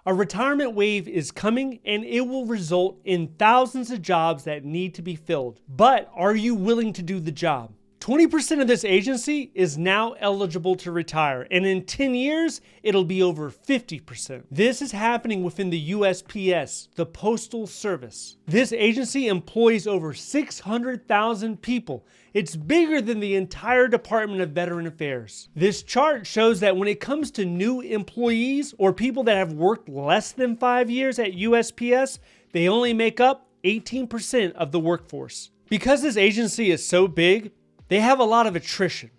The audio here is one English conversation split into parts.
A retirement wave is coming and it will result in thousands of jobs that need to be filled. But are you willing to do the job? 20% of this agency is now eligible to retire, and in 10 years, it'll be over 50%. This is happening within the USPS, the Postal Service. This agency employs over 600,000 people. It's bigger than the entire Department of Veteran Affairs. This chart shows that when it comes to new employees or people that have worked less than 5 years at USPS, they only make up 18% of the workforce. Because this agency is so big, they have a lot of attrition.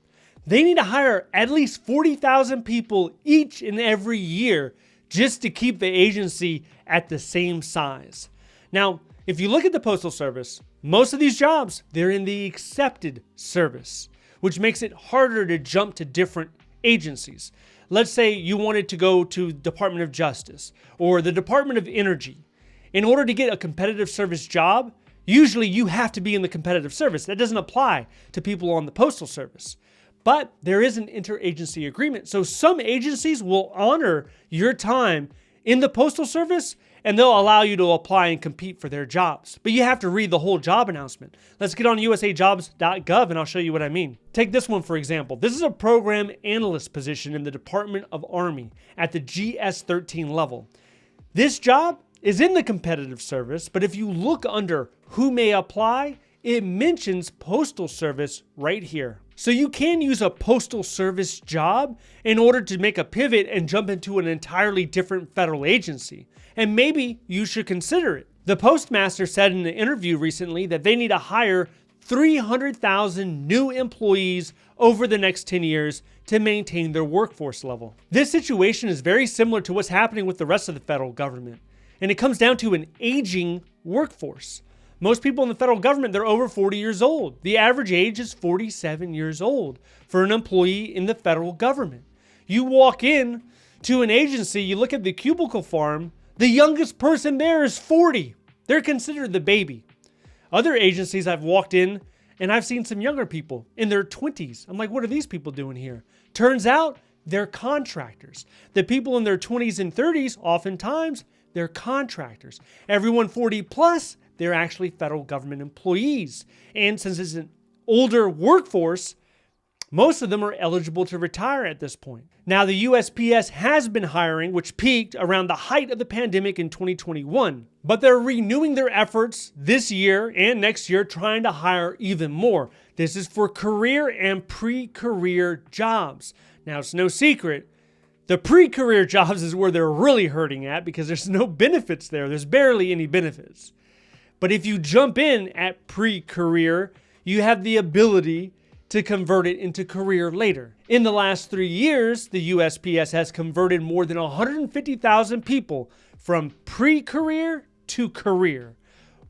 They need to hire at least 40,000 people each and every year just to keep the agency at the same size. Now, if you look at the Postal Service, most of these jobs, they're in the accepted service, which makes it harder to jump to different agencies. Let's say you wanted to go to Department of Justice or the Department of Energy. In order to get a competitive service job, usually you have to be in the competitive service. That doesn't apply to people on the Postal Service. But there is an interagency agreement. So some agencies will honor your time in the Postal Service and they'll allow you to apply and compete for their jobs. But you have to read the whole job announcement. Let's get on USAJobs.gov and I'll show you what I mean. Take this one for example. This is a program analyst position in the Department of Army at the GS-13 level. This job is in the competitive service, but if you look under who may apply, it mentions Postal Service right here. So you can use a Postal Service job in order to make a pivot and jump into an entirely different federal agency. And maybe you should consider it. The Postmaster said in an interview recently that they need to hire 300,000 new employees over the next 10 years to maintain their workforce level. This situation is very similar to what's happening with the rest of the federal government. And it comes down to an aging workforce. Most people in the federal government, they're over 40 years old. The average age is 47 years old for an employee in the federal government. You walk in to an agency, you look at the cubicle farm, the youngest person there is 40. They're considered the baby. Other agencies I've walked in and I've seen some younger people in their 20s. I'm like, what are these people doing here? Turns out they're contractors. The people in their 20s and 30s, oftentimes, they're contractors. Everyone 40 plus, they're actually federal government employees. And since it's an older workforce, most of them are eligible to retire at this point. Now, the USPS has been hiring, which peaked around the height of the pandemic in 2021. But they're renewing their efforts this year and next year, trying to hire even more. This is for career and pre-career jobs. Now, it's no secret, the pre-career jobs is where they're really hurting at because there's no benefits there. There's barely any benefits. But if you jump in at pre-career, you have the ability to convert it into career later. In the last 3 years, the USPS has converted more than 150,000 people from pre-career to career.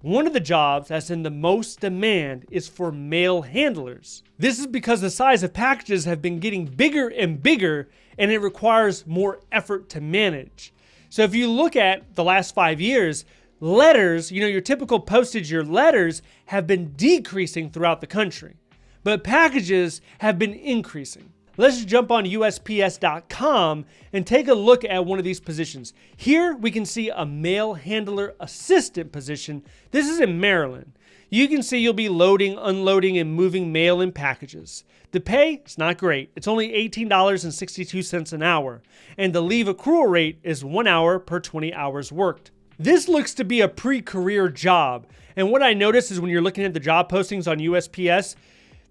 One of the jobs that's in the most demand is for mail handlers. This is because the size of packages have been getting bigger and bigger, and it requires more effort to manage. So if you look at the last 5 years, letters, your typical postage, your letters have been decreasing throughout the country, but packages have been increasing. Let's jump on USPS.com and take a look at one of these positions. Here we can see a mail handler assistant position. This is in Maryland. You can see you'll be loading, unloading, and moving mail and packages. The pay is not great. It's only $18.62 an hour. And the leave accrual rate is 1 hour per 20 hours worked. This looks to be a pre-career job. And what I notice is when you're looking at the job postings on USPS,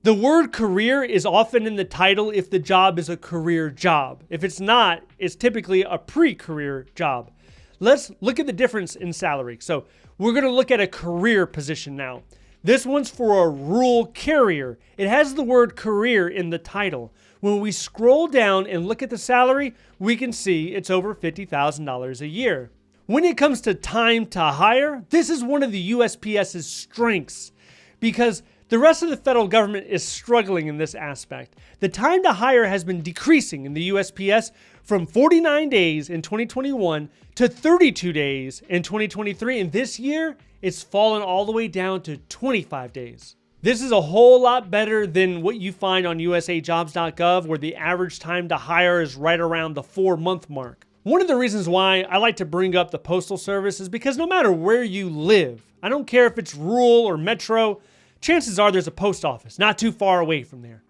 the word career is often in the title if the job is a career job. If it's not, it's typically a pre-career job. Let's look at the difference in salary. So we're going to look at a career position now. This one's for a rural carrier. It has the word career in the title. When we scroll down and look at the salary, we can see it's over $50,000 a year. When it comes to time to hire, this is one of the USPS's strengths because the rest of the federal government is struggling in this aspect. The time to hire has been decreasing in the USPS from 49 days in 2021 to 32 days in 2023. And this year, it's fallen all the way down to 25 days. This is a whole lot better than what you find on USAJobs.gov, where the average time to hire is right around the 4-month mark. One of the reasons why I like to bring up the Postal Service is because no matter where you live, I don't care if it's rural or metro, chances are there's a post office not too far away from there.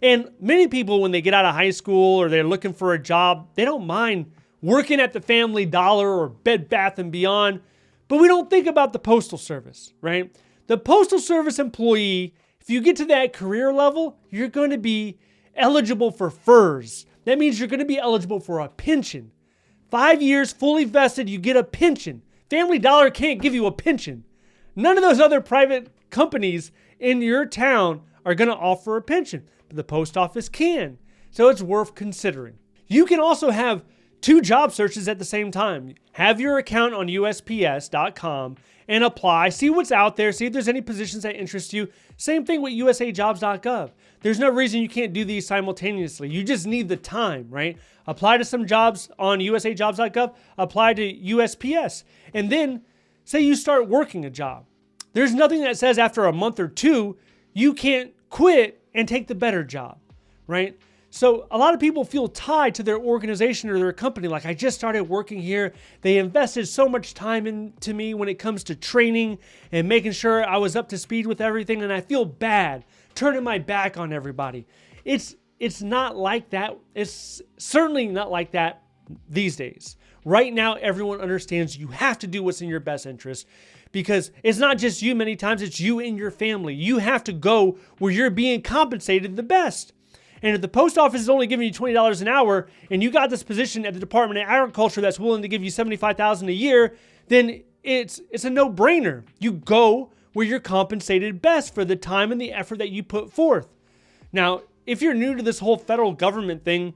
And many people, when they get out of high school or they're looking for a job, they don't mind working at the Family Dollar or Bed Bath & Beyond, but we don't think about the Postal Service, right? The Postal Service employee, if you get to that career level, you're going to be eligible for FERS. That means you're going to be eligible for a pension. 5 years fully vested, you get a pension. Family Dollar can't give you a pension. None of those other private companies in your town are going to offer a pension, but the post office can. So it's worth considering. You can also have 2 job searches at the same time. Have your account on USPS.com and apply. See what's out there. See if there's any positions that interest you. Same thing with USAJobs.gov. There's no reason you can't do these simultaneously. You just need the time, right? Apply to some jobs on USAJobs.gov. Apply to USPS. And then say you start working a job. There's nothing that says after a month or 2, you can't quit and take the better job, right? So a lot of people feel tied to their organization or their company. Like, I just started working here. They invested so much time into me when it comes to training and making sure I was up to speed with everything. And I feel bad turning my back on everybody. It's not like that. It's certainly not like that these days. Right now, everyone understands you have to do what's in your best interest, because it's not just you many times, it's you and your family. You have to go where you're being compensated the best. And if the post office is only giving you $20 an hour and you got this position at the Department of Agriculture that's willing to give you $75,000 a year, then it's a no-brainer. You go where you're compensated best for the time and the effort that you put forth. Now, if you're new to this whole federal government thing,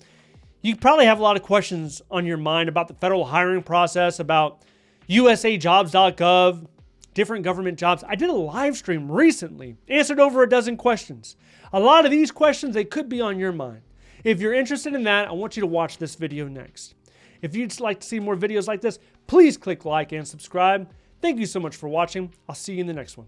you probably have a lot of questions on your mind about the federal hiring process, about USAJobs.gov, different government jobs. I did a live stream recently, answered over a dozen questions. A lot of these questions, they could be on your mind. If you're interested in that, I want you to watch this video next. If you'd like to see more videos like this, please click like and subscribe. Thank you so much for watching. I'll see you in the next one.